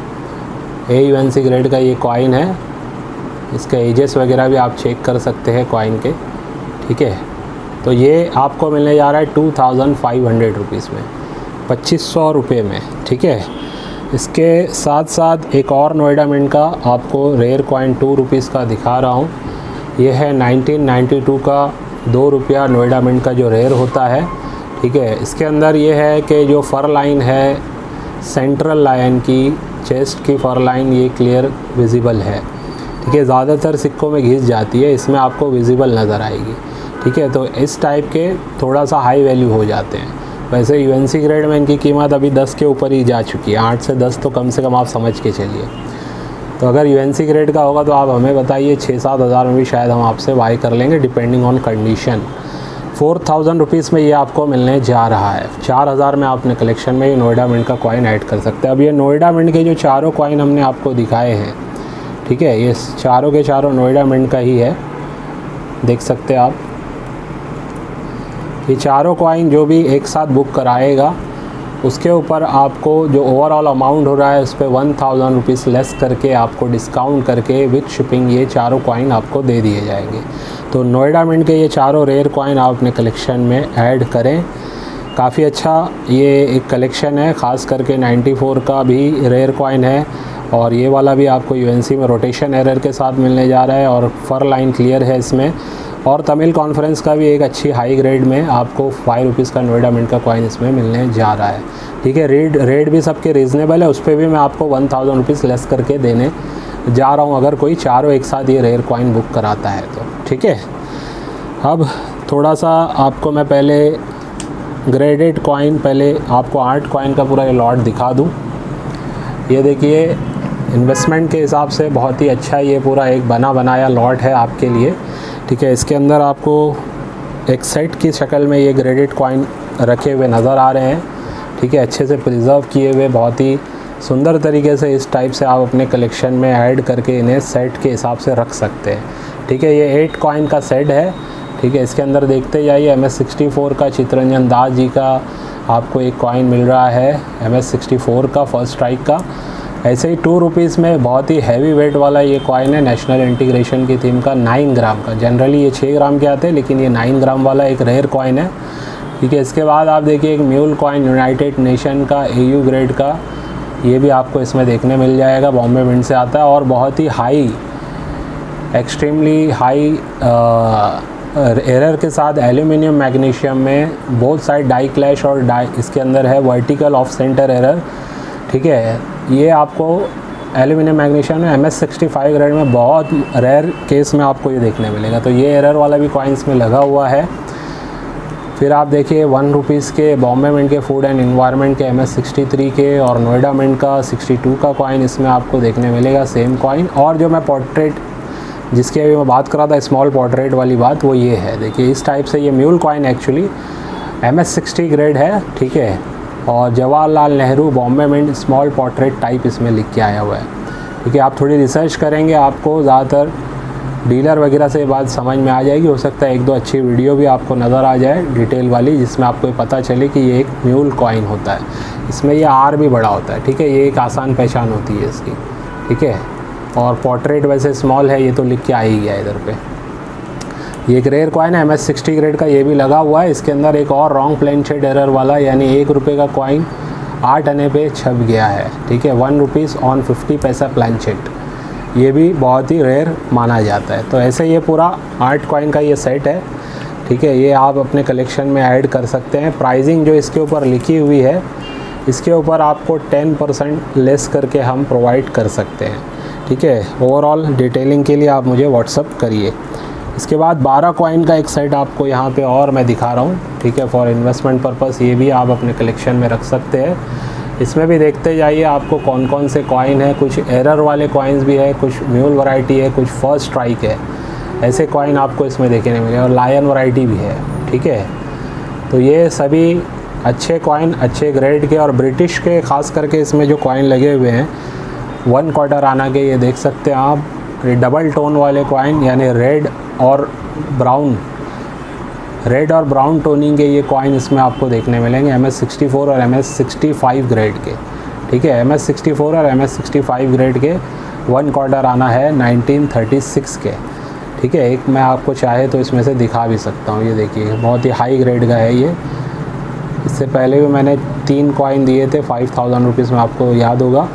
S1: यूएनसी ग्रेड का ये कॉइन है, इसके एजेस वगैरह भी आप चेक कर सकते हैं कॉइन के, ठीक है। तो ये आपको मिलने जा रहा है 2500 रुपीज़ में, 2500 रुपये में, ठीक है। इसके साथ साथ एक और नोएडा मिंट का आपको रेयर कॉइन 2 रुपीज़ का दिखा रहा हूँ। ये है 1992 का 2 रुपया नोएडा मिंट का जो रेयर होता है, ठीक है। इसके अंदर ये है कि जो फर लाइन है सेंट्रल लाइन की, चेस्ट की फर लाइन ये क्लियर विजिबल है, ठीक है। ज़्यादातर सिक्कों में घिस जाती है, इसमें आपको विजिबल नज़र आएगी, ठीक है। तो इस टाइप के थोड़ा सा हाई वैल्यू हो जाते हैं। वैसे यूएनसी ग्रेड में इनकी कीमत अभी 10 के ऊपर ही जा चुकी है, 8 से 10 तो कम से कम आप समझ के चलिए। तो अगर यूएनसी ग्रेड का होगा तो आप हमें बताइए, 6-7 हज़ार में भी शायद हम आपसे बाई कर लेंगे, डिपेंडिंग ऑन कंडीशन। 4000 रुपीज़ में ये आपको मिलने जा रहा है। 4000 में आप अपने कलेक्शन में ये नोएडा मिंट का कॉइन ऐड कर सकते हैं। अब ये नोएडा मिंट के जो चारों कॉइन हमने आपको दिखाए हैं, ठीक है, ये चारों के चारों नोएडा मिंट का ही है, देख सकते हैं आप। ये चारों कॉइन जो भी एक साथ बुक कराएगा, उसके ऊपर आपको जो ओवरऑल अमाउंट हो रहा है उस पर 1000 रुपीज़ लेस करके आपको डिस्काउंट करके विथ शिपिंग ये चारों कॉइन आपको दे दिए जाएंगे। तो नोएडा मिंट के ये चारों रेयर कॉइन आप अपने कलेक्शन में ऐड करें। काफ़ी अच्छा ये एक कलेक्शन है, ख़ास करके 94 का भी रेयर कॉइन है, और ये वाला भी आपको यूएनसी में रोटेशन एरर के साथ मिलने जा रहा है, और फर लाइन क्लियर है इसमें। और तमिल कॉन्फ्रेंस का भी एक अच्छी हाई ग्रेड में आपको 5 रुपीज़ का नोएडा मिंट का कॉइन इसमें मिलने जा रहा है, ठीक है। रेट भी सबके रीज़नेबल है, उस पर भी मैं आपको 1000 रुपीज़ लेस करके देने जा रहा हूँ, अगर कोई चारों एक साथ ये रेयर कॉइन बुक कराता है तो, ठीक है। अब थोड़ा सा आपको मैं पहले ग्रेडेड कॉइन, पहले आपको 8 कॉइन का पूरा ये लॉट दिखा दूँ। ये देखिए, इन्वेस्टमेंट के हिसाब से बहुत ही अच्छा ये पूरा एक बना बनाया लॉट है आपके लिए, ठीक है। इसके अंदर आपको एक सेट की शक्ल में ये ग्रेडेड कॉइन रखे हुए नज़र आ रहे हैं, ठीक है। अच्छे से प्रिजर्व किए हुए, बहुत ही सुंदर तरीके से इस टाइप से आप अपने कलेक्शन में ऐड करके इन्हें सेट के हिसाब से रख सकते हैं, ठीक है। ये 8 कॉइन का सेट है, ठीक है। इसके अंदर देखते जाइए, MS64 का चित्तरंजन दास जी का आपको एक कॉइन मिल रहा है, MS64 का फर्स्ट स्ट्राइक का। ऐसे ही 2 रुपीज़ में बहुत ही हैवी वेट वाला ये कॉइन है, नेशनल इंटीग्रेशन की थीम का, 9 ग्राम का। जनरली ये 6 ग्राम के आते हैं, लेकिन ये 9 ग्राम वाला एक रेयर कॉइन है, ठीक है। इसके बाद आप देखिए एक म्यूल कॉइन यूनाइटेड नेशन का AU ग्रेड का, ये भी आपको इसमें देखने मिल जाएगा, बॉम्बे मिंट से आता है और बहुत ही हाई, एक्सट्रीमली हाई एरर के साथ एल्यूमिनियम मैग्नीशियम में बोथ साइड डाई क्लैश और इसके अंदर है वर्टिकल ऑफ सेंटर एरर, ठीक है। ये आपको एल्यूमिनियम मैग्नीशियम में MS65 ग्रेड में बहुत रेयर केस में आपको ये देखने मिलेगा। तो ये एरर वाला भी कॉइन्स में लगा हुआ है। फिर आप देखिए 1 रुपीज़ के बॉम्बे मिंट के फूड एंड एनवायरनमेंट के MS63 के और नोएडा मिंट का 62 का कॉइन इसमें आपको देखने मिलेगा, सेम कॉइन। और जो मैं पोर्ट्रेट जिसकी अभी मैं बात कर रहा था, स्मॉल पोर्ट्रेट वाली बात, वो ये है, देखिए इस टाइप से ये mule coin actually MS60 grade है, ठीक है। और Jawaharlal Nehru Bombay mint small portrait type इसमें लिख के आया हुआ है, ठीक है। आप थोड़ी रिसर्च करेंगे, आपको ज़्यादातर डीलर वगैरह से बात समझ में आ जाएगी। हो सकता है 1-2 अच्छी वीडियो भी आपको नज़र आ जाए डिटेल वाली, जिसमें आपको ये पता चले कि ये एक म्यूल कॉइन होता है। इसमें ये R भी बड़ा होता है, ठीक है। ये एक आसान पहचान होती है इसकी, ठीक है। और पोर्ट्रेट वैसे स्मॉल है, ये तो लिख के आ ही गया इधर पे। ये एक रेयर कॉइन है MS60 ग्रेड का, ये भी लगा हुआ है। इसके अंदर एक और रॉन्ग प्लेन शेड एरर वाला, यानी 1 रुपये का कॉइन 8 आने पे छप गया है, ठीक है। 1 रुपीज़ ऑन 50 पैसा प्लान शेड, ये भी बहुत ही रेयर माना जाता है। तो ऐसे ये पूरा 8 कॉइन का ये सेट है, ठीक है। ये आप अपने कलेक्शन में ऐड कर सकते हैं। प्राइसिंग जो इसके ऊपर लिखी हुई है, इसके ऊपर आपको 10% लेस करके हम प्रोवाइड कर सकते हैं, ठीक है। ओवरऑल डिटेलिंग के लिए आप मुझे व्हाट्सअप करिए। इसके बाद 12 कॉइन का एक सेट आपको यहाँ पे और मैं दिखा रहा हूँ, ठीक है, फॉर इन्वेस्टमेंट पर्पस। ये भी आप अपने कलेक्शन में रख सकते हैं। इसमें भी देखते जाइए आपको कौन कौन से कॉइन है। कुछ एरर वाले कॉइन्स भी है, कुछ म्यूल वैरायटी है, कुछ फर्स्ट स्ट्राइक है। ऐसे कॉइन आपको इसमें देखने मिले, और लायन वैरायटी भी है, ठीक है। तो ये सभी अच्छे कॉइन, अच्छे ग्रेड के और ब्रिटिश के खास करके इसमें जो कॉइन लगे हुए हैं 1 क्वार्टर आना के, ये देख सकते हैं आप। डबल टोन वाले कॉइन, यानी रेड और ब्राउन टोनिंग के ये कॉइन इसमें आपको देखने मिलेंगे, MS64 और MS65 ग्रेड के, ठीक है। MS64 और MS65 ग्रेड के 1 क्वार्टर आना है 1936 के, ठीक है। एक मैं आपको चाहे तो इसमें से दिखा भी सकता हूँ। ये देखिए बहुत ही हाई ग्रेड का है ये। इससे पहले भी मैंने 3 कॉइन दिए थे 5000 रुपीज़ में, आपको याद होगा,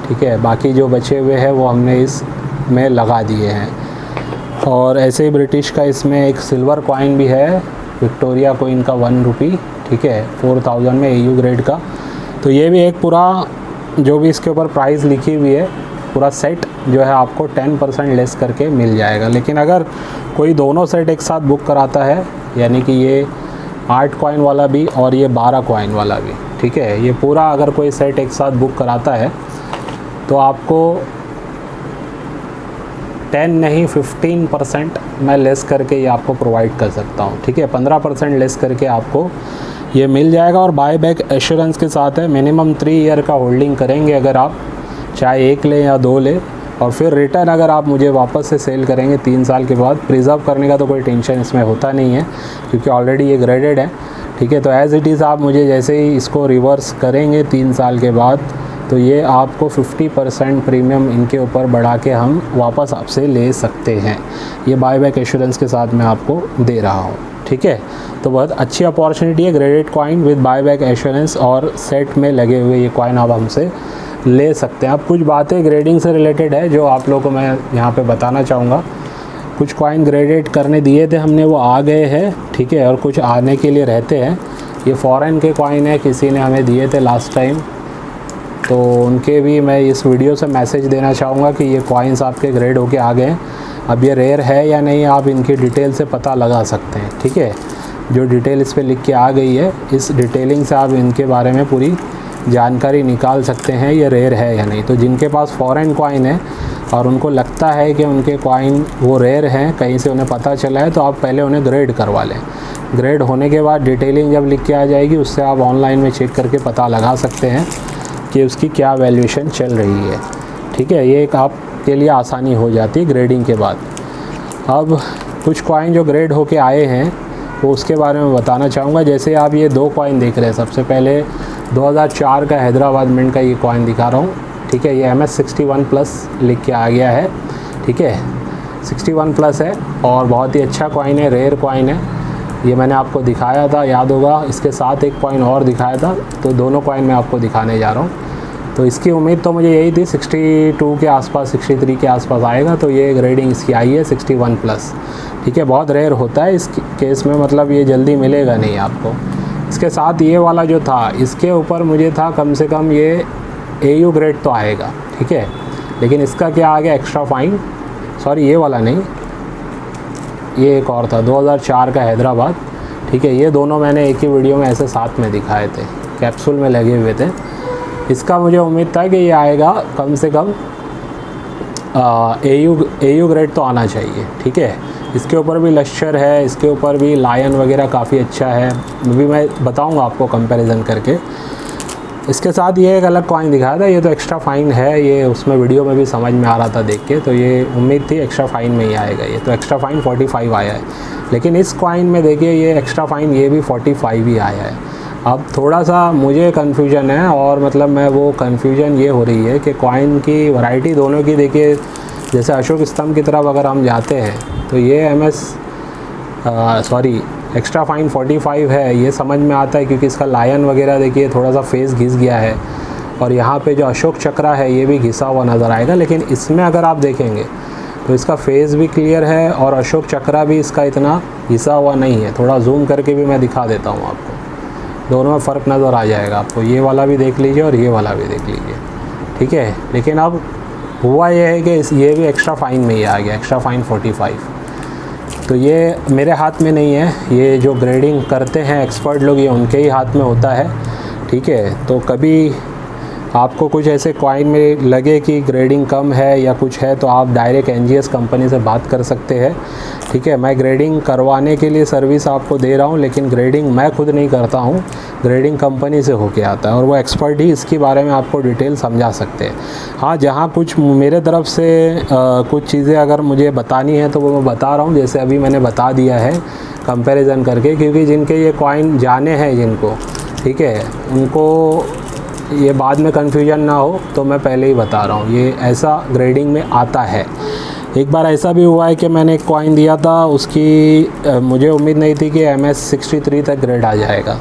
S1: ठीक है। बाकी जो बचे हुए हैं वो हमने इसमें लगा दिए हैं। और ऐसे ही ब्रिटिश का इसमें एक सिल्वर कॉइन भी है, विक्टोरिया कॉइन का 1 रुपी, ठीक है, 4000 में AU ग्रेड का। तो ये भी एक पूरा जो भी इसके ऊपर प्राइस लिखी हुई है, पूरा सेट जो है आपको 10% लेस करके मिल जाएगा। लेकिन अगर कोई दोनों सेट एक साथ बुक कराता है, यानी कि ये 8 कॉइन वाला भी और ये 12 कॉइन वाला भी, ठीक है, ये पूरा अगर कोई सेट एक साथ बुक कराता है तो आपको 10 नहीं 15% मैं लेस करके ये आपको प्रोवाइड कर सकता हूँ, ठीक है। 15% लेस करके आपको ये मिल जाएगा। और बाय बैक एश्योरेंस के साथ है। मिनिमम 3 ईयर का होल्डिंग करेंगे अगर आप, चाहे 1 लें या 2 लें, और फिर रिटर्न अगर आप मुझे वापस से सेल करेंगे 3 साल के बाद। प्रिजर्व करने का तो कोई टेंशन इसमें होता नहीं है, क्योंकि ऑलरेडी ये ग्रेडेड है, ठीक है। तो एज़ इट इज़ आप मुझे जैसे ही इसको रिवर्स करेंगे 3 साल के बाद, तो ये आपको 50% प्रीमियम इनके ऊपर बढ़ा के हम वापस आपसे ले सकते हैं। ये बाय बैक एश्योरेंस के साथ मैं आपको दे रहा हूँ, ठीक है। तो बहुत अच्छी अपॉर्चुनिटी है, graded coin with buy back assurance, और सेट में लगे हुए ये कॉइन आप हमसे ले सकते हैं। अब कुछ बातें ग्रेडिंग से रिलेटेड है जो आप लोगों को मैं यहाँ पे बताना चाहूँगा। कुछ कॉइन ग्रेडेड करने दिए थे हमने, वो आ गए हैं, ठीक है, और कुछ आने के लिए रहते हैं। ये फॉरेन के कॉइन है, किसी ने हमें दिए थे लास्ट टाइम, तो उनके भी मैं इस वीडियो से मैसेज देना चाहूँगा कि ये कॉइन्स आपके ग्रेड होके आ गए हैं। अब ये रेयर है या नहीं आप इनकी डिटेल से पता लगा सकते हैं, ठीक है। जो डिटेल इस पर लिख के आ गई है, इस डिटेलिंग से आप इनके बारे में पूरी जानकारी निकाल सकते हैं ये रेयर है या नहीं। तो जिनके पास फॉरेन कॉइन है और उनको लगता है कि उनके कॉइन वो रेयर हैं, कहीं से उन्हें पता चला है, तो आप पहले उन्हें ग्रेड करवा लें। ग्रेड होने के बाद डिटेलिंग जब लिख के आ जाएगी, उससे आप ऑनलाइन में चेक करके पता लगा सकते हैं कि उसकी क्या वैल्यूएशन चल रही है, ठीक है। ये एक आपके लिए आसानी हो जाती है ग्रेडिंग के बाद। अब कुछ कॉइन जो ग्रेड होके आए हैं वो उसके बारे में बताना चाहूँगा। जैसे आप ये 2 कॉइन देख रहे हैं, सबसे पहले 2004 का हैदराबाद मिंट का ये कॉइन दिखा रहा हूँ, ठीक है। ये MS61+ लिख के आ गया है, ठीक है। 61+ है और बहुत ही अच्छा कॉइन है, रेयर कॉइन है। ये मैंने आपको दिखाया था, याद होगा। इसके साथ एक कॉइन और दिखाया था, तो दोनों कॉइन मैं आपको दिखाने जा रहा हूँ। तो इसकी उम्मीद तो मुझे यही थी 62 के आसपास, 63 के आसपास आएगा। तो ये ग्रेडिंग इसकी आई है 61+, ठीक है। बहुत रेयर होता है इस केस में, मतलब ये जल्दी मिलेगा नहीं आपको। इसके साथ ये वाला जो था, इसके ऊपर मुझे था कम से कम ये AU ग्रेड तो आएगा, ठीक है। लेकिन इसका क्या आ गया, एक्स्ट्रा फाइन, सॉरी ये वाला नहीं, ये एक और था 2004 का हैदराबाद, ठीक है। ये दोनों मैंने एक ही वीडियो में ऐसे साथ में दिखाए थे, कैप्सूल में लगे हुए थे। इसका मुझे उम्मीद था कि ये आएगा कम से कम AU ग्रेड तो आना चाहिए, ठीक है। इसके ऊपर भी लश्कर है, इसके ऊपर भी लायन वगैरह काफ़ी अच्छा है, अभी मैं बताऊंगा आपको कंपैरिजन करके। इसके साथ ये एक अलग कॉइन दिखाया था, ये तो एक्स्ट्रा फाइन है, ये उसमें वीडियो में भी समझ में आ रहा था देख के, तो ये उम्मीद थी एक्स्ट्रा फाइन में ही आएगा। ये तो एक्स्ट्रा फाइन 45 आया है, लेकिन इस कॉइन में देखिए ये एक्स्ट्रा फाइन ये भी 45 ही आया है। अब थोड़ा सा मुझे कन्फ्यूजन है, और मतलब मैं वो कन्फ्यूजन ये हो रही है कि कॉइन की वैरायटी दोनों की देखिए, जैसे अशोक स्तंभ की तरफ अगर हम जाते हैं तो ये एक्स्ट्रा फाइन 45 है, ये समझ में आता है क्योंकि इसका लायन वगैरह देखिए थोड़ा सा फेस घिस गया है, और यहाँ पे जो अशोक चक्रा है ये भी घिसा हुआ नज़र आएगा। लेकिन इसमें अगर आप देखेंगे तो इसका फेस भी क्लियर है और अशोक चक्रा भी इसका इतना घिसा हुआ नहीं है। थोड़ा जूम करके भी मैं दिखा देता हूँ आपको, दोनों में फ़र्क नज़र आ जाएगा आपको। ये वाला भी देख लीजिए और ये वाला भी देख लीजिए, ठीक है। लेकिन अब हुआ ये है कि ये भी एक्स्ट्रा फाइन में ही आ गया, एक्स्ट्रा फाइन 45। तो ये मेरे हाथ में नहीं है, ये जो ग्रेडिंग करते हैं एक्सपर्ट लोग, ये उनके ही हाथ में होता है, ठीक है। तो कभी आपको कुछ ऐसे कॉइन में लगे कि ग्रेडिंग कम है या कुछ है, तो आप डायरेक्ट NGS कंपनी से बात कर सकते हैं, ठीक है। मैं ग्रेडिंग करवाने के लिए सर्विस आपको दे रहा हूँ, लेकिन ग्रेडिंग मैं खुद नहीं करता हूँ, ग्रेडिंग कंपनी से होके आता है, और वो एक्सपर्ट ही इसके बारे में आपको डिटेल समझा सकते हैं। हाँ, जहाँ कुछ मेरे तरफ से कुछ चीज़ें अगर मुझे बतानी है तो वो मैं बता रहा हूँ, जैसे अभी मैंने बता दिया है कंपैरिजन करके, क्योंकि जिनके ये कॉइन जाने हैं जिनको, ठीक है, उनको ये बाद में कन्फ्यूजन ना हो, तो मैं पहले ही बता रहा हूँ ये ऐसा ग्रेडिंग में आता है। एक बार ऐसा भी हुआ है कि मैंने एक कॉइन दिया था, उसकी मुझे उम्मीद नहीं थी कि MS63 तक ग्रेड आ जाएगा,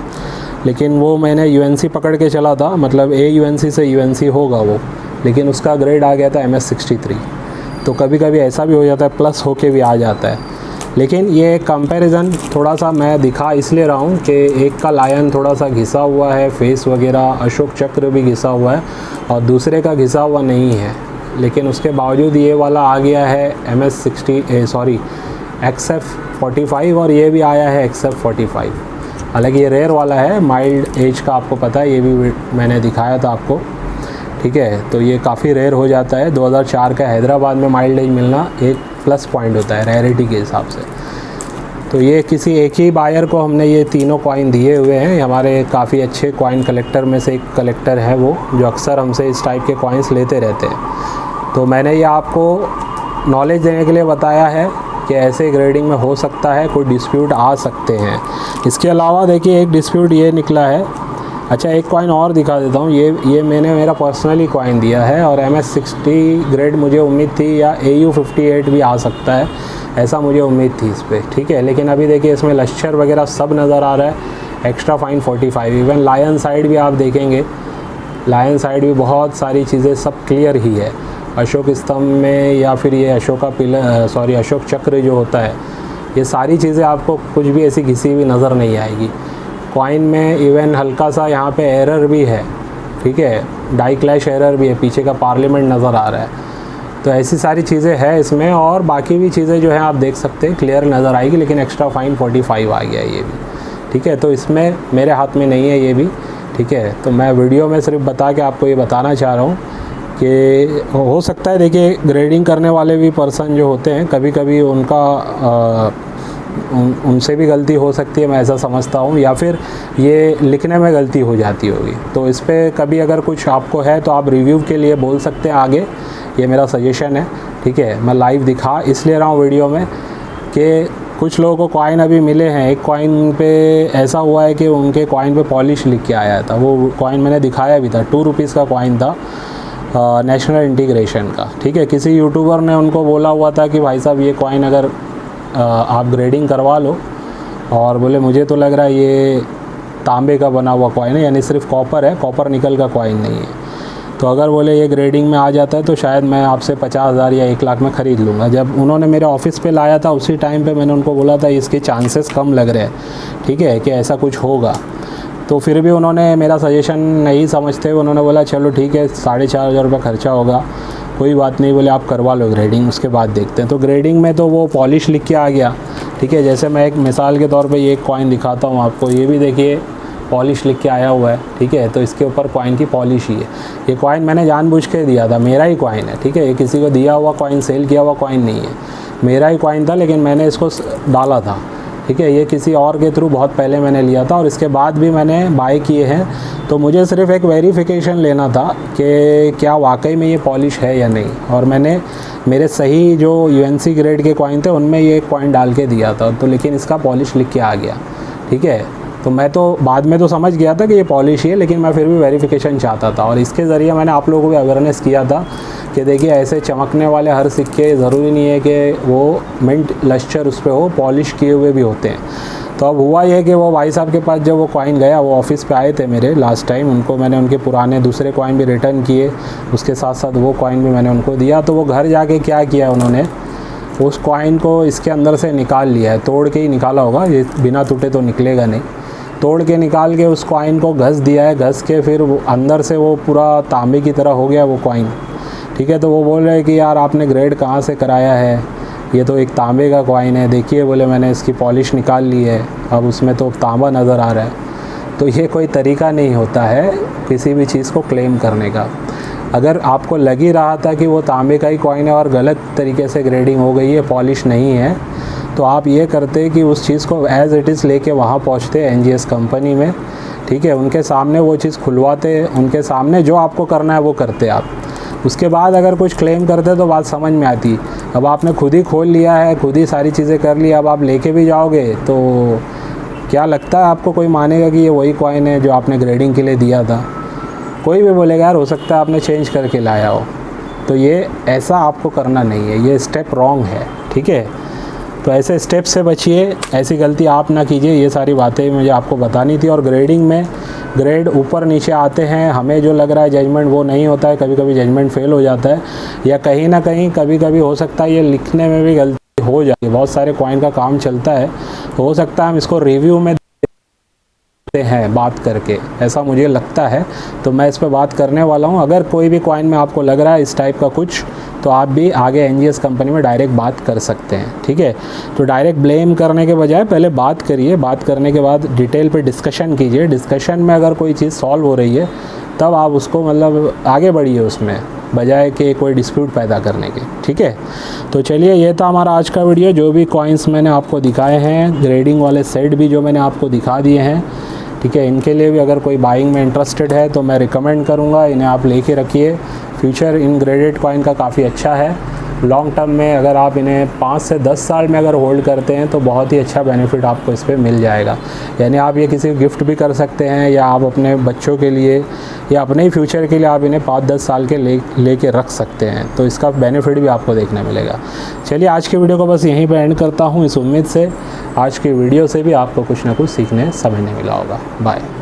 S1: लेकिन वो मैंने UNC पकड़ के चला था, मतलब AUNC से UNC होगा वो, लेकिन उसका ग्रेड आ गया था MS63। तो कभी कभी ऐसा भी हो जाता है, प्लस होके भी आ जाता है। लेकिन ये कंपैरिजन थोड़ा सा मैं दिखा इसलिए रहा हूँ कि एक का लायन थोड़ा सा घिसा हुआ है, फेस वगैरह, अशोक चक्र भी घिसा हुआ है, और दूसरे का घिसा हुआ नहीं है, लेकिन उसके बावजूद ये वाला आ गया है XF45, और ये भी आया है XF45। हालांकि ये रेयर वाला है, माइल्ड एज का आपको पता है, ये भी मैंने दिखाया था आपको, ठीक है। तो ये काफ़ी रेयर हो जाता है, 2004 का हैदराबाद में माइल्ड एज मिलना एक प्लस पॉइंट होता है रेयरिटी के हिसाब से। तो ये किसी एक ही बायर को हमने ये तीनों कॉइन दिए हुए हैं, हमारे काफ़ी अच्छे कॉइन कलेक्टर में से एक कलेक्टर है वो, जो अक्सर हमसे इस टाइप के कॉइन्स लेते रहते हैं। तो मैंने ये आपको नॉलेज देने के लिए बताया है कि ऐसे ग्रेडिंग में हो सकता है, कोई डिस्प्यूट आ सकते हैं। इसके अलावा देखिए एक डिस्प्यूट ये निकला है, अच्छा एक कॉइन और दिखा देता हूँ, ये मैंने मेरा पर्सनली कॉइन दिया है, और MS60 ग्रेड मुझे उम्मीद थी, या AU58 भी आ सकता है, ऐसा मुझे उम्मीद थी इस पर, ठीक है। लेकिन अभी देखिए इसमें लश्कर वगैरह सब नज़र आ रहा है, extra fine 45। Even lion side भी आप देखेंगे, लायन साइड भी बहुत सारी चीज़ें सब क्लियर ही है। अशोक स्तंभ में या फिर ये अशोक चक्र जो होता है, ये सारी चीज़ें आपको कुछ भी ऐसी घिसी हुई नज़र नहीं आएगी। कॉइन में इवन हल्का सा यहाँ पे एरर भी है, ठीक है, डाई क्लैश एरर भी है, पीछे का पार्लियामेंट नज़र आ रहा है। तो ऐसी सारी चीज़ें हैं इसमें, और बाकी भी चीज़ें जो हैं आप देख सकते हैं क्लियर नज़र आएगी, लेकिन एक्स्ट्रा फाइन 45 आ गया है ये भी, ठीक है। तो इसमें मेरे हाथ में नहीं है ये भी, ठीक है। तो मैं वीडियो में सिर्फ बता के आपको ये बताना चाह रहा हूँ कि हो सकता है, देखिए ग्रेडिंग करने वाले भी पर्सन जो होते हैं कभी कभी उनका उनसे भी गलती हो सकती है, मैं ऐसा समझता हूँ, या फिर ये लिखने में गलती हो जाती होगी। तो इस पर कभी अगर कुछ आपको है तो आप रिव्यू के लिए बोल सकते हैं आगे, ये मेरा सजेशन है, ठीक है। मैं लाइव दिखा इसलिए रहा हूँ वीडियो में कि कुछ लोगों को कॉइन अभी मिले हैं। एक कॉइन पे ऐसा हुआ है कि उनके कॉइन पे पॉलिश लिख के आया था, वो कॉइन मैंने दिखाया भी था, 2 रुपीज़ का कॉइन था, नेशनल इंटीग्रेशन का, ठीक है। किसी यूट्यूबर ने उनको बोला हुआ था कि भाई साहब ये कॉइन अगर आप ग्रेडिंग करवा लो, और बोले मुझे तो लग रहा है ये तांबे का बना हुआ कॉइन है, यानी सिर्फ कॉपर है, कॉपर निकल का कॉइन नहीं है। तो अगर बोले ये ग्रेडिंग में आ जाता है तो शायद मैं आपसे 50,000 या 1 लाख में ख़रीद लूँगा। जब उन्होंने मेरे ऑफिस पे लाया था उसी टाइम पे मैंने उनको बोला था इसके चांसेस कम लग रहे हैं, ठीक है, कि ऐसा कुछ होगा। तो फिर भी उन्होंने मेरा सजेशन नहीं समझते हुए उन्होंने बोला चलो ठीक है 4,500 रुपये खर्चा होगा, कोई बात नहीं, बोले आप करवा लो ग्रेडिंग, उसके बाद देखते हैं। तो ग्रेडिंग में तो वो पॉलिश लिख के आ गया, ठीक है। जैसे मैं एक मिसाल के तौर पे ये एक कॉइन दिखाता हूँ आपको, ये भी देखिए पॉलिश लिख के आया हुआ है, ठीक है। तो इसके ऊपर कॉइन की पॉलिश ही है। ये कॉइन मैंने जानबूझ के दिया था, मेरा ही कॉइन है, ठीक है। ये किसी को दिया हुआ कॉइन, सेल किया हुआ कॉइन नहीं है, मेरा ही कॉइन था, लेकिन मैंने इसको डाला था, ठीक है। ये किसी और के थ्रू बहुत पहले मैंने लिया था और इसके बाद भी मैंने बाय किए हैं। तो मुझे सिर्फ एक वेरिफिकेशन लेना था कि क्या वाकई में ये पॉलिश है या नहीं, और मैंने मेरे सही जो यूएनसी ग्रेड के कॉइन थे उनमें ये कॉइन डाल के दिया था, तो लेकिन इसका पॉलिश लिख के आ गया, ठीक है। तो मैं तो बाद में तो समझ गया था कि ये पॉलिश ही है, लेकिन मैं फिर भी वेरिफिकेशन चाहता था, और इसके ज़रिए मैंने आप लोगों को भी अवेयरनेस किया था कि देखिए ऐसे चमकने वाले हर सिक्के ज़रूरी नहीं है कि वो मिंट लश्चर उस पर हो, पॉलिश किए हुए भी होते हैं। तो अब हुआ ये कि वो भाई साहब के पास जब वो कॉइन गया, वो ऑफिस पे आए थे मेरे लास्ट टाइम, उनको मैंने उनके पुराने दूसरे कॉइन भी रिटर्न किए, उसके साथ साथ वो कॉइन भी मैंने उनको दिया। तो वो घर जाके क्या किया उन्होंने, उस कॉइन को इसके अंदर से निकाल लिया है, तोड़ के ही निकाला होगा, ये बिना टूटे तो निकलेगा नहीं, तोड़ के निकाल के उस कॉइन को घस दिया है, घस के फिर वो अंदर से वो पूरा तांबे की तरह हो गया वो कॉइन, ठीक है। तो वो बोल रहे हैं कि यार आपने ग्रेड कहाँ से कराया है, ये तो एक तांबे का कॉइन है, देखिए बोले मैंने इसकी पॉलिश निकाल ली है, अब उसमें तो तांबा नज़र आ रहा है। तो ये कोई तरीका नहीं होता है किसी भी चीज़ को क्लेम करने का। अगर आपको लग ही रहा था कि वो तांबे का ही कॉइन है और गलत तरीके से ग्रेडिंग हो गई है, पॉलिश नहीं है, तो आप ये करते कि उस चीज़ को एज़ इट इज़ लेके वहाँ पहुँचते एनजीएस कंपनी में, ठीक है, उनके सामने वो चीज़ खुलवाते, उनके सामने जो आपको करना है वो करते आप। उसके बाद अगर कुछ क्लेम करते तो बात समझ में आती। अब आपने खुद ही खोल लिया है, खुद ही सारी चीज़ें कर ली, अब आप लेके भी जाओगे तो क्या लगता है आपको कोई मानेगा कि ये वही कॉइन है जो आपने ग्रेडिंग के लिए दिया था? कोई भी बोलेगा यार हो सकता है आपने चेंज करके लाया हो। तो ये ऐसा आपको करना नहीं है, ये स्टेप रॉन्ग है, ठीक है। तो ऐसे स्टेप से बचिए, ऐसी गलती आप ना कीजिए। ये सारी बातें मुझे आपको बतानी थी। और ग्रेडिंग में ग्रेड ऊपर नीचे आते हैं, हमें जो लग रहा है जजमेंट वो नहीं होता है, कभी कभी जजमेंट फेल हो जाता है, या कहीं ना कहीं कभी कभी हो सकता है ये लिखने में भी गलती हो जाती है। बहुत सारे कॉइन का काम चलता है, हो सकता है हम इसको रिव्यू में हैं बात करके, ऐसा मुझे लगता है। तो मैं इस पर बात करने वाला हूं। अगर कोई भी कॉइन में आपको लग रहा है इस टाइप का कुछ, तो आप भी आगे एनजीएस कंपनी में डायरेक्ट बात कर सकते हैं, ठीक है। तो डायरेक्ट ब्लेम करने के बजाय पहले बात करिए, बात करने के बाद डिटेल पे डिस्कशन कीजिए। डिस्कशन में अगर कोई चीज़ सॉल्व हो रही है तब आप उसको मतलब आगे बढ़िए उसमें, बजाय कि कोई डिस्प्यूट पैदा करने के, ठीक है। तो चलिए ये था हमारा आज का वीडियो। जो भी कॉइन्स मैंने आपको दिखाए हैं, ग्रेडिंग वाले सेट भी जो मैंने आपको दिखा दिए हैं, ठीक है, इनके लिए भी अगर कोई बाइंग में इंटरेस्टेड है तो मैं रिकमेंड करूँगा, इन्हें आप लेके रखिए। फ्यूचर इन ग्रेडेड कॉइन का काफ़ी अच्छा है। लॉन्ग टर्म में अगर आप इन्हें 5 से 10 साल में अगर होल्ड करते हैं तो बहुत ही अच्छा बेनिफिट आपको इस पर मिल जाएगा। यानी आप ये किसी को गिफ्ट भी कर सकते हैं, या आप अपने बच्चों के लिए या अपने ही फ्यूचर के लिए आप इन्हें 5-10 साल के लेके रख सकते हैं। तो इसका बेनिफिट भी आपको देखने मिलेगा। चलिए आज की वीडियो को बस यहीं पर एंड करता हूँ, इस उम्मीद से आज की वीडियो से भी आपको कुछ ना कुछ सीखने समझने मिला होगा। बाय।